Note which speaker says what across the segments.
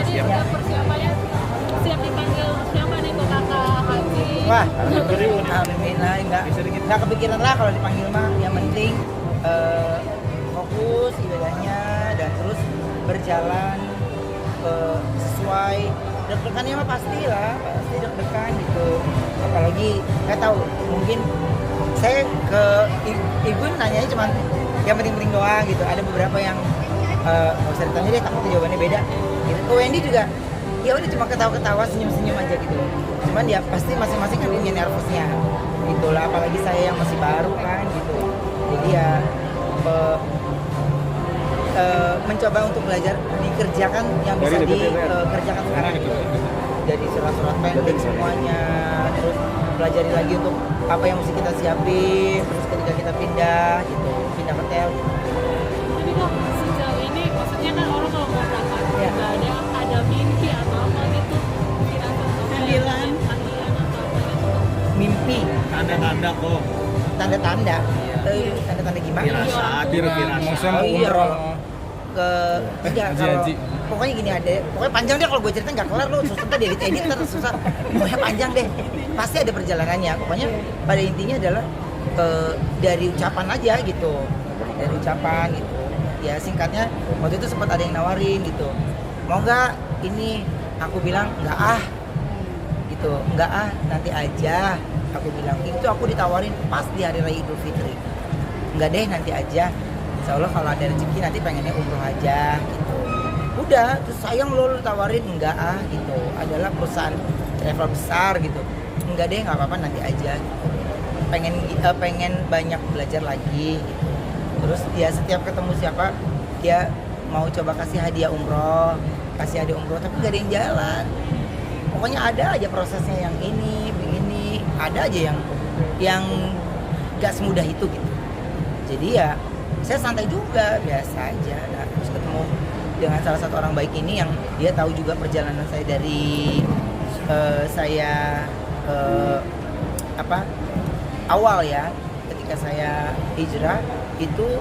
Speaker 1: siap.
Speaker 2: Persiapannya siap dipanggil siapa nih kok kakak Haji?
Speaker 3: Wah, alhamdulillah nggak kepikiran lah kalau dipanggil mah. Yang penting fokus ibadahnya dan terus berjalan sesuai. Deg-degannya mah pasti deg-degan gitu. Apalagi nggak tahu, mungkin saya ke ibu nanyanya cuma yang penting-penting doang gitu. Ada beberapa yang nggak usah ditanya deh, takutnya jawabannya beda. Gitu. Oh, Wendy juga ya udah cuma ketawa-ketawa, senyum-senyum aja gitu. Cuman ya pasti masing-masing kan punya nervousnya gitulah, apalagi saya yang masih baru kan gitu. Jadi ya mencoba untuk belajar dikerjakan yang bisa dikerjakan sekarang gitu. Jadi surat-surat pending semuanya, terus pelajari lagi untuk apa yang mesti kita siapin, terus ketika kita pindah gitu, pindah ke tel.
Speaker 2: Jadi kok sejauh ini maksudnya kan orang kalau mau berangkat
Speaker 3: Ya.
Speaker 2: nggak ada mimpi atau apa gitu. Panggilan atau apa gitu.
Speaker 3: Mimpi,
Speaker 1: Tanda-tanda kok.
Speaker 3: tanda-tanda, tanda-tanda gimana?
Speaker 1: Firasat,
Speaker 4: Maksudnya
Speaker 3: Oh
Speaker 4: mau
Speaker 3: iya,
Speaker 4: umroh.
Speaker 3: ke enggak kalau pokoknya gini ada, pokoknya panjang deh kalau gue cerita nggak kelar lu, susah ntar edit ntar susah, pokoknya panjang deh, pasti ada perjalanannya. Pokoknya pada intinya adalah dari ucapan aja gitu, dari ucapan gitu. Ya singkatnya waktu itu sempat ada yang nawarin gitu, mau nggak ini, aku bilang nggak ah, gitu, nggak ah nanti aja, aku bilang itu. Aku ditawarin pas di hari raya Idul Fitri, nggak deh nanti aja, insya Allah kalau ada rezeki nanti pengennya umroh aja gitu. Udah, terus sayang lo tawarin, enggak ah gitu, adalah perusahaan travel besar gitu, enggak deh nggak apa-apa nanti aja gitu. Pengen banyak belajar lagi gitu. Terus dia setiap ketemu siapa dia mau coba kasih hadiah umroh, tapi nggak ada yang jalan. Pokoknya ada aja prosesnya, yang ini begini, ada aja yang nggak semudah itu gitu. Jadi ya saya santai juga, biasa aja. Nah, terus ketemu dengan salah satu orang baik ini yang dia tahu juga perjalanan saya dari saya awal ya, ketika saya hijrah itu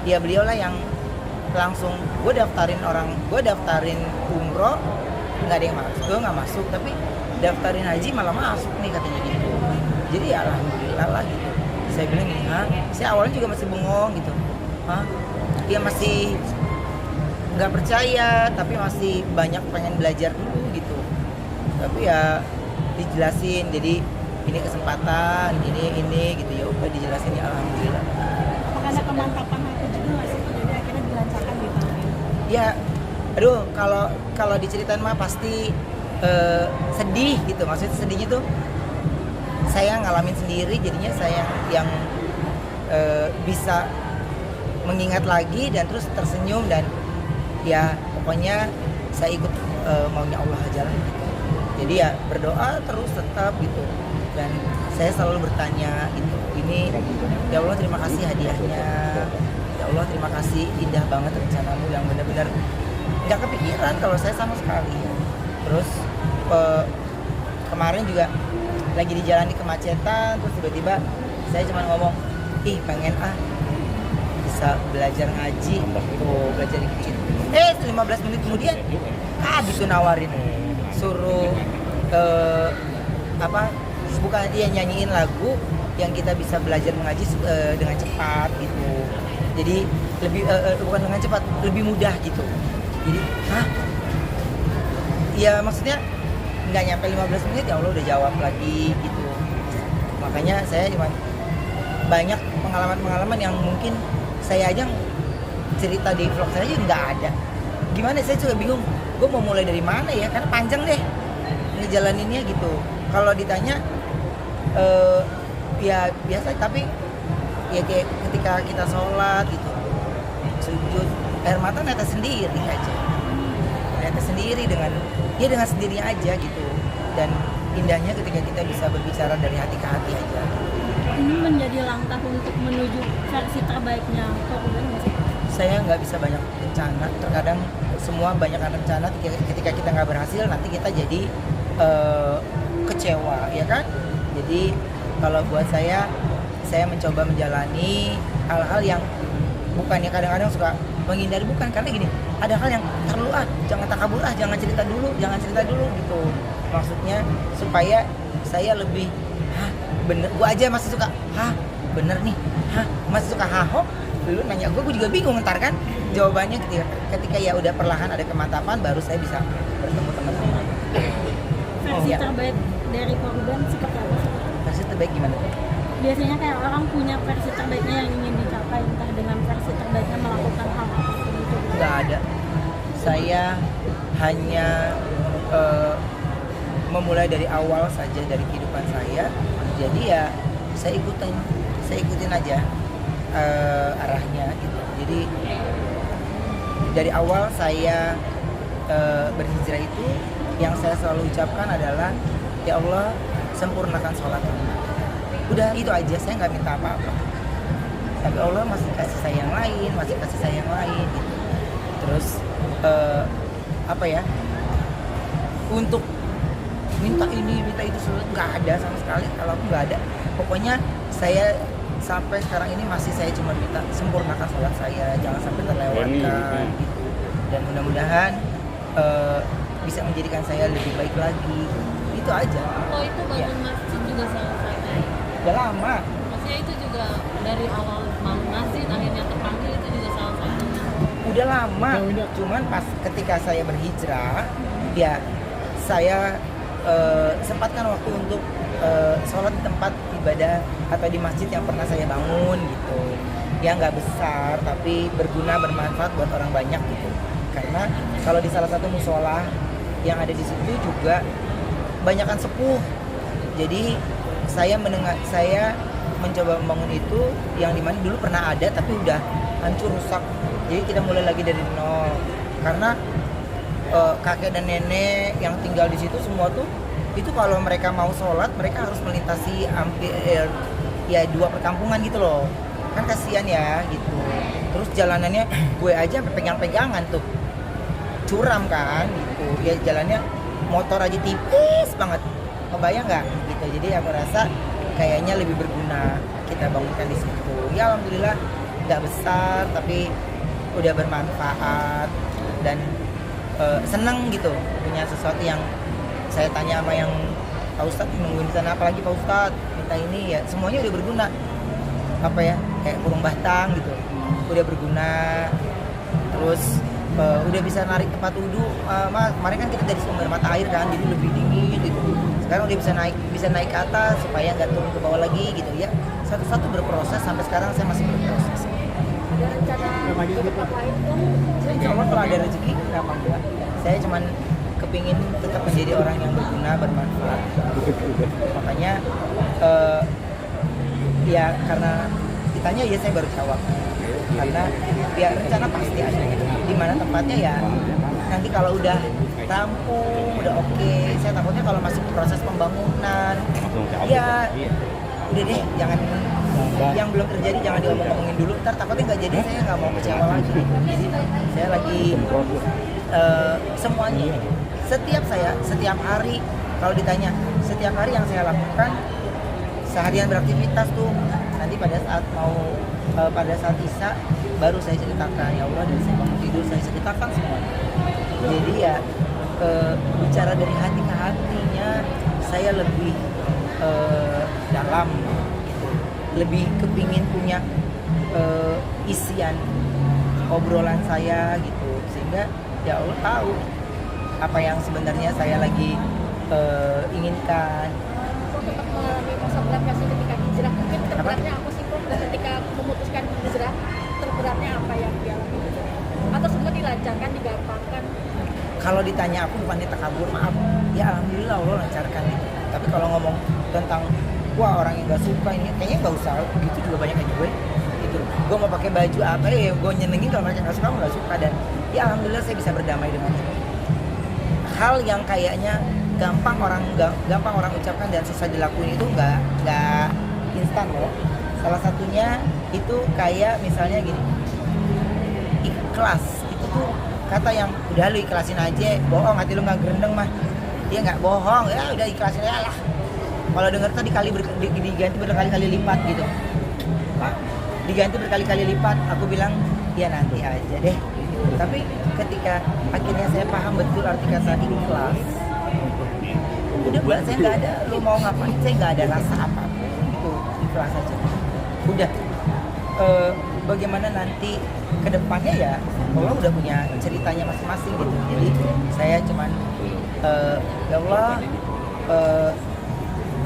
Speaker 3: dia, beliau lah yang langsung gue daftarin umroh, nggak ada yang masuk, gue nggak masuk, tapi daftarin haji malah masuk nih katanya gitu. Jadi ya alhamdulillah lah gitu. Saya bilang gini, saya awalnya juga masih bengong gitu, dia masih nggak percaya, tapi masih banyak pengen belajar dulu gitu. Tapi ya dijelasin, jadi ini kesempatan, ini gitu, ya udah dijelasin, ya alhamdulillah.
Speaker 2: Apakah ada kemantapan hati juga nggak sih? Jadi akhirnya dilancarkan gitu.
Speaker 3: Ya, aduh, kalau diceritain mah pasti sedih gitu. Maksudnya sedihnya tuh saya ngalamin sendiri, jadinya saya yang bisa mengingat lagi dan terus tersenyum, dan ya pokoknya saya ikut maunya Allah aja lah gitu. Jadi ya berdoa terus tetap gitu, dan saya selalu bertanya gitu, ini ya Allah terima kasih hadiahnya, ya Allah terima kasih, indah banget rencanamu yang benar-benar nggak kepikiran kalau saya sama sekali. Terus kemarin juga lagi di jalan di kemacetan, terus tiba-tiba saya cuma ngomong, ih pengen bisa belajar ngaji tuh, belajar dikit. 15 menit kemudian habis tuh nawarin, suruh bukan dia nyanyiin lagu yang kita bisa belajar mengaji dengan cepat gitu. Jadi lebih bukan dengan cepat, lebih mudah gitu. Jadi ya maksudnya nggak nyampe 15 menit ya Allah udah jawab lagi gitu. Makanya saya cuma banyak pengalaman-pengalaman yang mungkin saya aja cerita di vlog saya aja nggak ada. Gimana, saya juga bingung, gue mau mulai dari mana ya, karena panjang deh ngejalaninnya gitu. Kalau ditanya ya biasa, tapi ya kayak ketika kita sholat gitu, sujud, air mata netes sendiri aja, netes sendiri dengan sendirinya aja gitu. Dan indahnya ketika kita bisa berbicara dari hati ke hati aja.
Speaker 2: Ini menjadi langkah untuk menuju versi terbaiknya kok, udah nggak sih?
Speaker 3: Saya nggak bisa banyak rencana, terkadang semua banyak rencana, ketika kita nggak berhasil nanti kita jadi kecewa ya kan. Jadi kalau buat saya mencoba menjalani hal-hal yang bukannya, kadang-kadang suka menghindari, bukan, karena gini, ada hal yang terlalu jangan takabur, jangan cerita dulu gitu. Maksudnya supaya saya lebih bener, gue aja masih suka bener nih, masih suka ho, dulu nanya gue juga bingung ntar kan jawabannya ketika ya udah perlahan ada kemantapan baru saya bisa bertemu teman-teman.
Speaker 2: Versi terbaik dari korban seperti apa?
Speaker 3: Versi terbaik gimana?
Speaker 2: Biasanya kayak orang punya versi terbaiknya yang ingin dicapai, entah dengan versi terbaiknya melakukan hal apa gitu.
Speaker 3: Nggak ada. Saya hanya memulai dari awal saja dari kehidupan saya. Jadi ya saya ikutin aja arahnya gitu. Jadi dari awal saya berhijrah itu yang saya selalu ucapkan adalah ya Allah sempurnakan sholat. Udah itu aja, saya nggak minta apa-apa. Tapi Allah masih kasih sayang lain gitu. Terus untuk minta ini minta itu nggak ada sama sekali. Kalau aku nggak ada, pokoknya saya sampai sekarang ini masih saya cuma minta sempurnakan sholat saya, jangan sampai terlewatkan gitu. Dan mudah-mudahan bisa menjadikan saya lebih baik lagi, itu aja.
Speaker 2: Oh itu bangun masjid juga salah satu.
Speaker 3: Udah lama.
Speaker 2: Maksudnya itu juga dari awal bangun masjid akhirnya terpanggil itu juga salah satunya.
Speaker 3: Udah lama, cuman pas ketika saya berhijrah, ya saya sempatkan waktu untuk sholat di tempat ibadah atau di masjid yang pernah saya bangun gitu. Ya nggak besar, tapi berguna, bermanfaat buat orang banyak gitu. Karena kalau di salah satu musola yang ada di situ juga banyakan sepuh. Jadi saya mencoba membangun itu yang dimana dulu pernah ada tapi udah hancur rusak. Jadi kita mulai lagi dari nol. Karena kakek dan nenek yang tinggal di situ semua tuh itu kalau mereka mau sholat mereka harus melintasi hampir ya 2 perkampungan gitu loh. Kan kasihan ya gitu. Terus jalanannya gue aja sampai pegang-pegangan tuh. Curam kan gitu. Ya jalannya motor aja tipis banget. Kebayang nggak gitu. Jadi aku rasa kayaknya lebih berguna kita bangunkan di situ. Ya alhamdulillah nggak besar tapi udah bermanfaat dan seneng gitu punya sesuatu yang saya tanya sama yang Pak Ustadz nungguin di sana, apalagi Pak Ustadz minta ini, ya semuanya udah berguna. Apa ya, kayak burung batang gitu udah berguna. Terus udah bisa narik tempat wudhu. Kemarin kan kita dari sumber mata air kan, jadi lebih dingin gitu. Sekarang udah bisa naik ke atas supaya nggak turun ke bawah lagi gitu ya. Satu-satu berproses, sampai sekarang saya masih berproses.
Speaker 2: Ada rencana ke tempat lain tuh?
Speaker 3: Insya Allah kalau ada rezeki kenapa enggak. Saya cuman kepingin tetap menjadi orang yang berguna, bermanfaat. Makanya ya karena ditanya ya saya baru jawab. Karena ya rencana pasti ada. Di mana tempatnya ya nanti kalau udah rampung, udah oke. Saya takutnya kalau masih proses pembangunan ya udah deh, jangan yang belum terjadi jangan diomong-omongin dulu, ntar takutnya nggak jadi, saya nggak mau kecewa lagi. Jadi saya lagi semuanya setiap hari kalau ditanya setiap hari yang saya lakukan seharian beraktivitas tuh nanti pada saat Isya baru saya ceritakan, ya Allah dari saya bangun tidur saya ceritakan semuanya. Jadi ya bicara dari hati ke hatinya saya lebih dalam gitu. Lebih kepingin punya isian obrolan saya gitu, sehingga ya Allah tahu apa yang sebenarnya saya lagi inginkan.
Speaker 2: Tetap mengalami masa berat kasih ketika hijrah, mungkin terberatnya apa sih Bro? Ketika memutuskan hijrah, terberatnya apa yang dialami? Atau semua dilancarkan, digampangkan?
Speaker 3: Kalau ditanya aku bukan takabur, maaf ya alhamdulillah Allah lancarkan gitu. Tapi kalau ngomong tentang wah orang yang gak suka ini, kayaknya gak usah gitu, juga banyak aja gue gitu. Gue mau pakai baju apa ya gue nyenengin, kalau mereka gak suka gue gak suka. Dan ya alhamdulillah saya bisa berdamai dengan itu. Hal yang kayaknya gampang orang ucapkan dan susah dilakuin itu nggak instan loh. Salah satunya itu kayak misalnya gini, ikhlas itu tuh kata yang udah lu ikhlasin aja, bohong hati lu nggak gerendeng mah, dia nggak bohong ya udah ikhlasin aja lah. Kalau denger tuh diganti berkali-kali lipat gitu, diganti berkali-kali lipat. Aku bilang ya nanti aja deh. Tapi ketika akhirnya saya paham betul arti kata ikhlas, udah buat saya nggak ada lu mau ngapain, saya nggak ada rasa apa itu, ikhlas aja udah. Bagaimana nanti kedepannya ya Allah udah punya ceritanya masing-masing gitu. Jadi saya cuman ya Allah,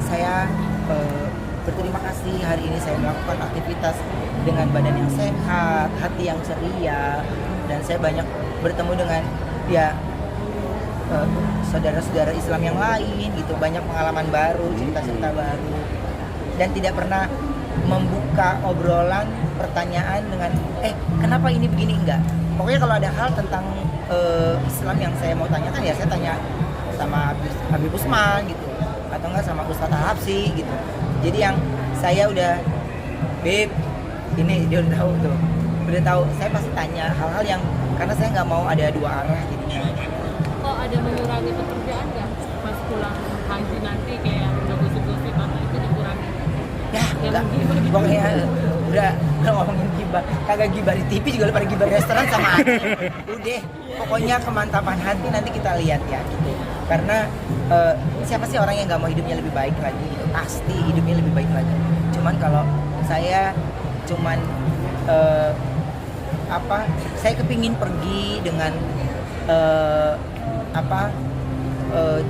Speaker 3: saya berterima kasih hari ini saya melakukan aktivitas dengan badan yang sehat, hati yang ceria, dan saya banyak bertemu dengan ya saudara-saudara Islam yang lain gitu, banyak pengalaman baru, cerita-cerita baru, dan tidak pernah membuka obrolan pertanyaan dengan kenapa ini begini, enggak. Pokoknya kalau ada hal tentang Islam yang saya mau tanyakan ya saya tanya sama Habib Usman gitu, atau enggak sama Ustadz Al-Habsi gitu. Jadi yang saya udah Beb ini dia udah tahu saya pasti tanya hal-hal yang karena saya nggak mau ada dua arah gitu.
Speaker 1: Kok ada mengurangi pekerjaan nggak pas pulang haji nanti kayak udah gosip-gosip apa itu dikurangi?
Speaker 3: Ya enggak, pokoknya udah ngomongin gibah, kagak gibah di TV juga lu pada gibah restoran sama aja. Udah, pokoknya kemantapan hati nanti kita lihat ya gitu. Karena siapa sih orang yang nggak mau hidupnya lebih baik lagi gitu, pasti hidupnya lebih baik lagi. Cuman kalau saya saya kepingin pergi dengan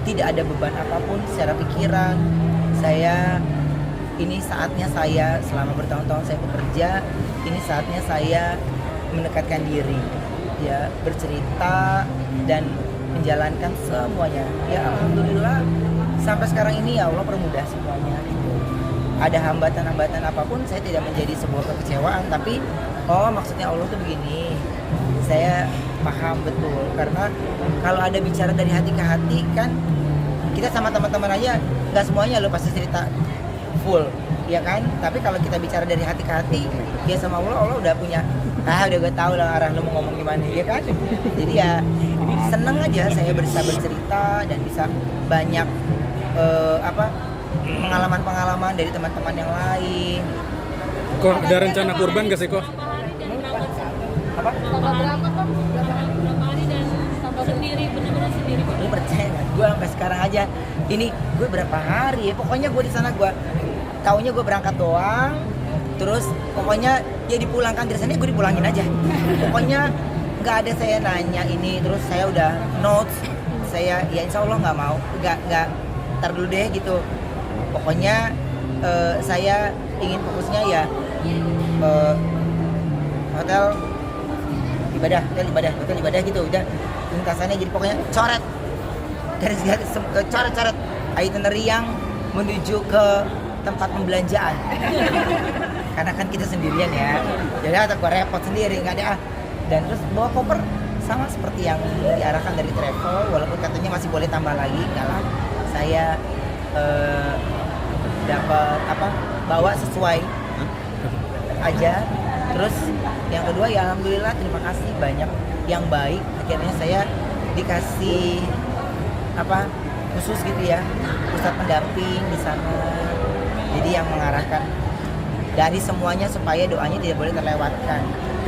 Speaker 3: tidak ada beban apapun secara pikiran. Ini saatnya saya selama bertahun-tahun saya bekerja, ini saatnya saya mendekatkan diri, ya bercerita dan menjalankan semuanya. Ya alhamdulillah sampai sekarang ini ya Allah permudah semuanya. Gitu. Ada hambatan-hambatan apapun saya tidak menjadi sebuah kekecewaan, tapi maksudnya Allah tuh begini. Saya paham betul karena kalau ada bicara dari hati ke hati kan kita sama teman-teman aja nggak semuanya lo pasti cerita full, ya kan? Tapi kalau kita bicara dari hati ke hati, dia sama Allah udah punya, udah gue tahu lah arah lo mau ngomong gimana, ya kan? Jadi ya seneng aja saya bisa bercerita dan bisa banyak pengalaman-pengalaman dari teman-teman yang lain.
Speaker 4: Kok ada rencana kurban gak sih kok?
Speaker 3: Apa?
Speaker 2: Tambah berapa kok?
Speaker 1: Berapa hari dan tambah sendiri, benar-benar sendiri.
Speaker 3: Lu percaya nggak? Gue sampai sekarang aja, ini gue berapa hari ya? Pokoknya gue di sana gue taunya gue berangkat doang, terus pokoknya dia dipulangkan dari sana gue dipulangin aja. Pokoknya nggak ada saya nanya ini, terus saya udah notes, saya ya insya Allah nggak mau, nggak ntar dulu deh gitu. Pokoknya saya ingin fokusnya ya hotel ibadah gitu udah lintasannya, jadi pokoknya coret itinerary yang menuju ke tempat pembelanjaan. Karena kan kita sendirian ya, jadi atau gue repot sendiri nggak ada. Dan terus bawa koper sama seperti yang diarahkan dari travel, walaupun katanya masih boleh tambah lagi, enggak lah. Saya dapat bawa sesuai aja. Terus yang kedua ya alhamdulillah terima kasih banyak yang baik, akhirnya saya dikasih khusus gitu ya, pusat pendamping di sana. Jadi yang mengarahkan dari semuanya supaya doanya tidak boleh terlewatkan.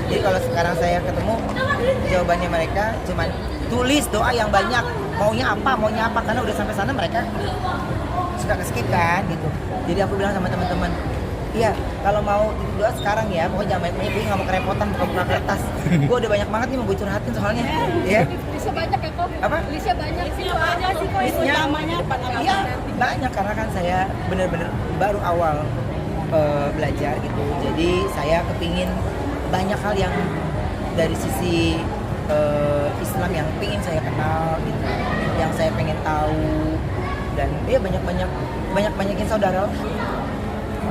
Speaker 3: Jadi kalau sekarang saya ketemu jawabannya mereka cuman tulis doa yang banyak, maunya apa karena udah sampai sana mereka suka skip kan gitu. Jadi aku bilang sama teman-teman, iya kalau mau doa sekarang ya, pokoknya jangan banyak-banyak, gue nggak mau kerepotan buka-buka kertas. Gue udah banyak banget nih mau gue curhatin soalnya. Iya.
Speaker 2: Listnya banyak ya kok?
Speaker 3: Apa?
Speaker 2: Listnya banyak sih kok.
Speaker 3: Listnya
Speaker 2: Utamanya apa?
Speaker 3: Iya banyak karena kan saya bener-bener baru awal belajar gitu. Jadi saya kepingin banyak hal yang dari sisi Islam yang pingin saya kenal gitu, yang saya pengen tahu, dan dia banyakin saudara lah.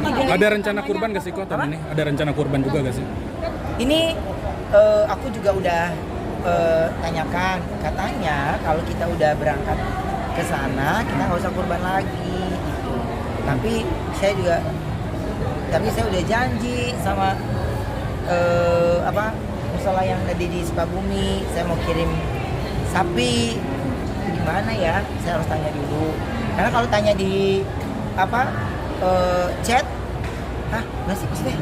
Speaker 4: Ada rencana kurban gak sih kok tahun ini? Ada rencana kurban juga gak sih?
Speaker 3: Ini aku juga udah tanyakan, katanya kalau kita udah berangkat ke sana kita nggak usah kurban lagi gitu. Tapi saya udah janji sama musola yang ada di Sukabumi, saya mau kirim sapi. Gimana ya? Saya harus tanya dulu. Karena kalau tanya di chat, nggak sih maksudnya?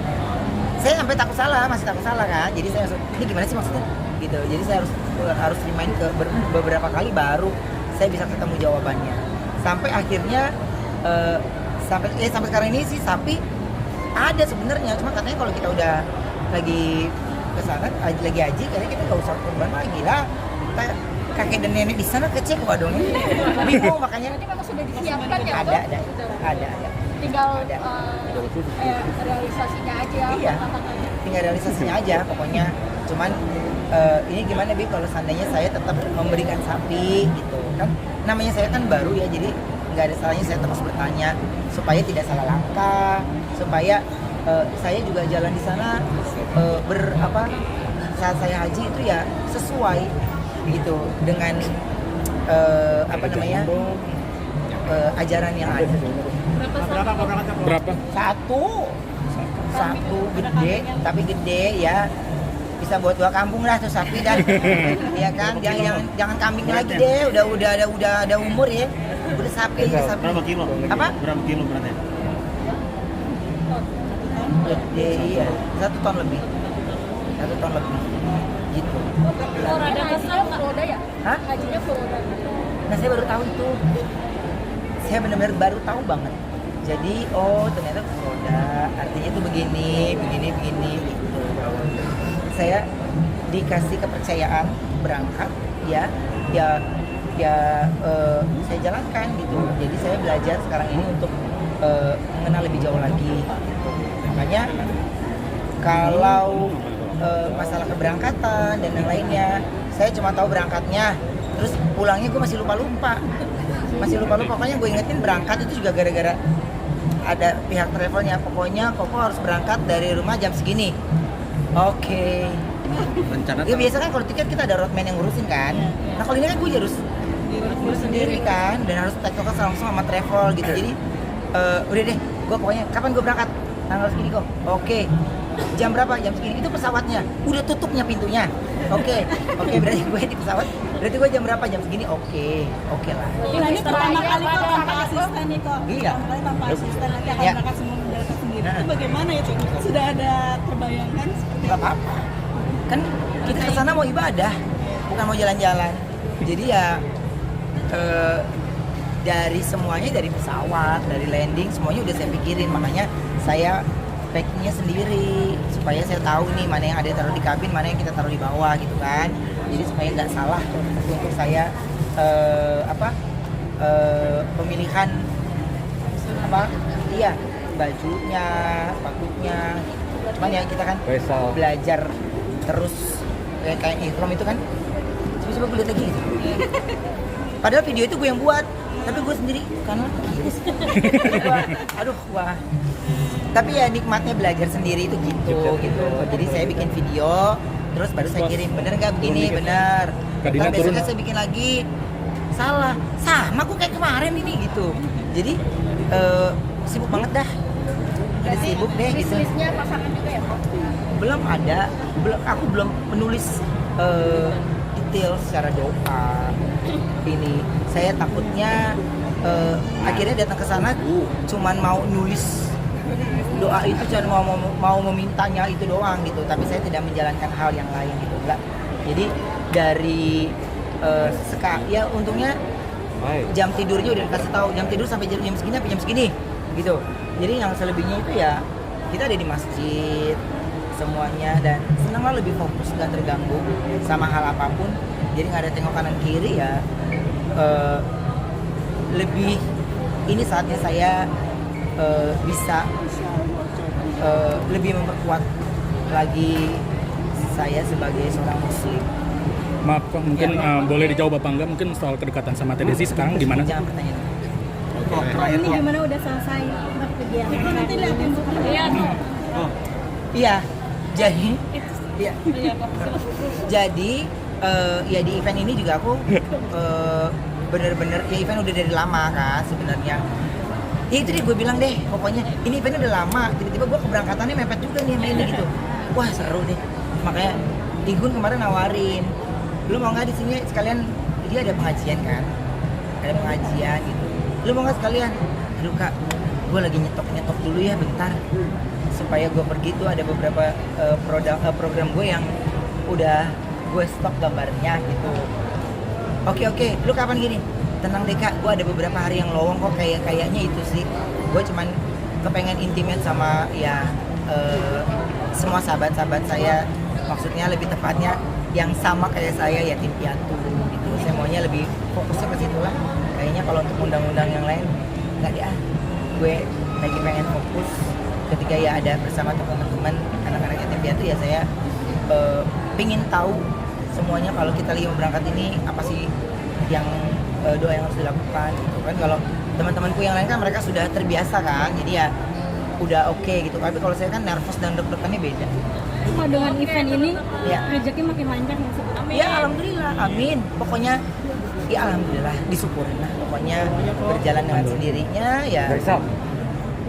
Speaker 3: saya sampai takut salah, masih takut salah kan. Jadi saya langsung, ini gimana sih maksudnya? Gitu. Jadi saya harus remind ke beberapa kali baru saya bisa ketemu jawabannya. Sampai akhirnya sampai sekarang ini sih sapi ada sebenarnya, cuma katanya kalau kita udah lagi kesana lagi haji kayaknya kita nggak usah kurban lagi lah. Kakek dan nenek di sana kecewa dong. Bingung makanya.
Speaker 2: Nanti memang sudah disiapkan ya,
Speaker 3: Ada.
Speaker 2: tinggal
Speaker 3: Ada.
Speaker 2: realisasinya aja.
Speaker 3: Iya. Tinggal realisasinya aja pokoknya. Cuman ini gimana Bi kalau seandainya saya tetap memberikan sapi gitu kan, namanya saya kan baru ya, jadi nggak ada salahnya saya terus bertanya supaya tidak salah langkah, supaya saya juga jalan di sana saat saya haji itu ya sesuai gitu dengan ajaran yang ada.
Speaker 4: Berapa?
Speaker 3: Satu gede, tapi gede ya bisa buat 2 kampung lah tuh sapi dah. Ya kan, jangan kambing lagi deh, udah ada umur ya. Udah sapi.
Speaker 5: Berapa kilo?
Speaker 3: Apa?
Speaker 5: Berapa kilo berarti?
Speaker 3: Gede iya, 1 ton lebih. 1 ton lebih. Gitu.
Speaker 2: Oh, ada hajinya full roda ya?
Speaker 3: Hah?
Speaker 2: Hajinya full roda.
Speaker 3: Nah saya baru tahu itu. Saya benar-benar baru tahu banget. Jadi ternyata roda artinya itu begini gitu. Saya dikasih kepercayaan berangkat ya saya jalankan gitu. Jadi saya belajar sekarang ini untuk mengenal lebih jauh lagi gitu. Makanya kalau masalah keberangkatan dan yang lainnya, saya cuma tahu berangkatnya, terus pulangnya gue masih lupa pokoknya gue ingetin berangkat itu juga gara-gara ada pihak travelnya, pokoknya Koko harus berangkat dari rumah jam segini. Oke.
Speaker 5: Rencana
Speaker 3: Ya biasa kan kalau tiket kita ada roadman yang ngurusin kan. Nah kalau ini kan gue harus ngurus sendiri kan, dan harus tektokan langsung sama travel gitu. Jadi udah deh, gue pokoknya kapan gue berangkat tanggal segini kok. Oke. Jam berapa? Jam segini. Itu pesawatnya. Udah tutupnya pintunya. Oke, berarti gue di pesawat. Berarti gue jam berapa? Jam segini. Oke lah.
Speaker 6: Ini pertama kali kok tanpa asisten nih kok.
Speaker 3: Iya.
Speaker 6: Pertama kali tanpa asisten nanti akan
Speaker 3: Ya.
Speaker 6: berangkat semua menjalankan sendiri.
Speaker 3: Nah.
Speaker 6: Itu bagaimana itu? Sudah ada terbayangkan seperti
Speaker 3: Gak apa-apa. Kan kita kesana mau ibadah, bukan mau jalan-jalan. Jadi ya dari semuanya, dari pesawat, dari landing, semuanya udah saya pikirin. Makanya saya packingnya sendiri supaya saya tahu nih mana yang ada taruh di kabin, mana yang kita taruh di bawah gitu kan. Jadi supaya nggak salah untuk saya pemilihan bajunya, sepatunya. Cuman ya kita kan belajar terus kayak ihram itu kan. Coba gue lihat lagi gitu. Padahal video itu gue yang buat, tapi gue sendiri karena wah. Tapi ya nikmatnya belajar sendiri itu gitu. Jadi saya bikin video, terus baru saya kirim, bener nggak begini, bener. Ntar besoknya saya bikin lagi, salah, sama gue kayak kemarin ini gitu. Jadi sibuk banget dah. Udah sibuk deh gitu.
Speaker 2: Listnya pasangan juga ya Pak?
Speaker 3: Belum ada, aku belum menulis detail secara doa. Ini saya takutnya akhirnya datang ke sana cuman mau nulis doa itu, cuma mau memintanya itu doang gitu, tapi saya tidak menjalankan hal yang lain gitu enggak. Jadi dari ya untungnya jam tidurnya udah dikasih tahu, jam tidur sampai jam segini gitu. Jadi yang selebihnya itu ya kita ada di masjid semuanya, dan senang lah, lebih fokus, nggak terganggu sama hal apapun. Jadi nggak ada tengok kanan kiri ya. Lebih ini saatnya saya bisa lebih memperkuat lagi saya sebagai seorang muslim.
Speaker 4: Maaf Kok, mungkin boleh dijawab apa enggak mungkin soal kedekatan sama Teh Desi sekarang gimana?
Speaker 3: Jangan pertanyaan.
Speaker 6: ini gimana udah selesai kegiatan? Nanti lihatin
Speaker 1: Iya tuh.
Speaker 3: Iya. Jadi ya di event ini juga aku bener-bener ya event udah dari lama kan sebenarnya. Ya itu deh gue bilang deh, pokoknya ini event udah lama, tiba-tiba gue keberangkatannya mepet juga nih sama ini gitu. Wah seru deh. Makanya Igun kemarin nawarin, lu mau nggak di sini sekalian, dia ada pengajian kan, ada pengajian gitu. Lu mau nggak sekalian? Aduh kak, gue lagi nyetok dulu ya bentar. supaya gue pergi tuh ada beberapa program gue yang udah gue stok gambarnya gitu. Oke, lu kapan gini? Tenang deh kak, gue ada beberapa hari yang lowong kok, kayaknya itu sih. Gue cuman kepengen intimate sama ya semua sahabat-sahabat saya, maksudnya lebih tepatnya yang sama kayak saya, yatim piatu gitu. Saya maunya lebih fokusnya ke situ lah. Kayaknya kalau untuk undang-undang yang lain nggak deh, gue lagi pengen fokus ketika ya ada bersama teman-teman anak-anak yatim piatu ya saya pingin tahu semuanya kalau kita lagi mau berangkat ini apa sih yang doa yang harus dilakukan gitu kan. Kalau teman-temanku yang lain kan mereka sudah terbiasa kan, jadi ya udah oke gitu. Tapi kalau saya kan nervous dan deg-degannya beda.
Speaker 6: Kalau dengan event ini
Speaker 3: Ya.
Speaker 6: rezeki makin lancar nggak sih?
Speaker 3: Ya alhamdulillah, amin. Pokoknya ya alhamdulillah, disyukurin lah. Pokoknya berjalan dengan sendirinya ya.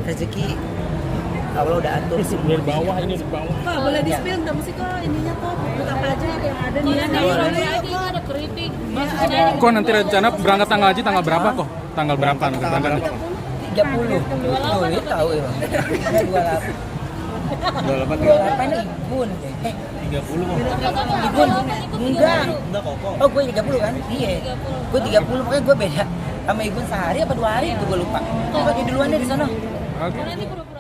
Speaker 3: Rezeki Allah udah atur semua.
Speaker 6: Pak, boleh di spill nggak sih kok ininya kok apa aja yang ada nih?
Speaker 1: Iya, nanti lagi ada kritik. Maksudnya
Speaker 4: Kok nanti rencana berangkat tanggal haji tanggal berapa kok? Tanggal berapa nanti berangkat?
Speaker 3: 30. Tuh, ya tahu ya. 28 Ibun. 30. Ibun. Enggak. Oh, gue 30 kan? Iya. Gue 30, pokoknya gue beda sama Ibun sehari apa 2 hari itu gue lupa. Kok duluan deh di sana.
Speaker 4: Oke.
Speaker 1: nanti pura-pura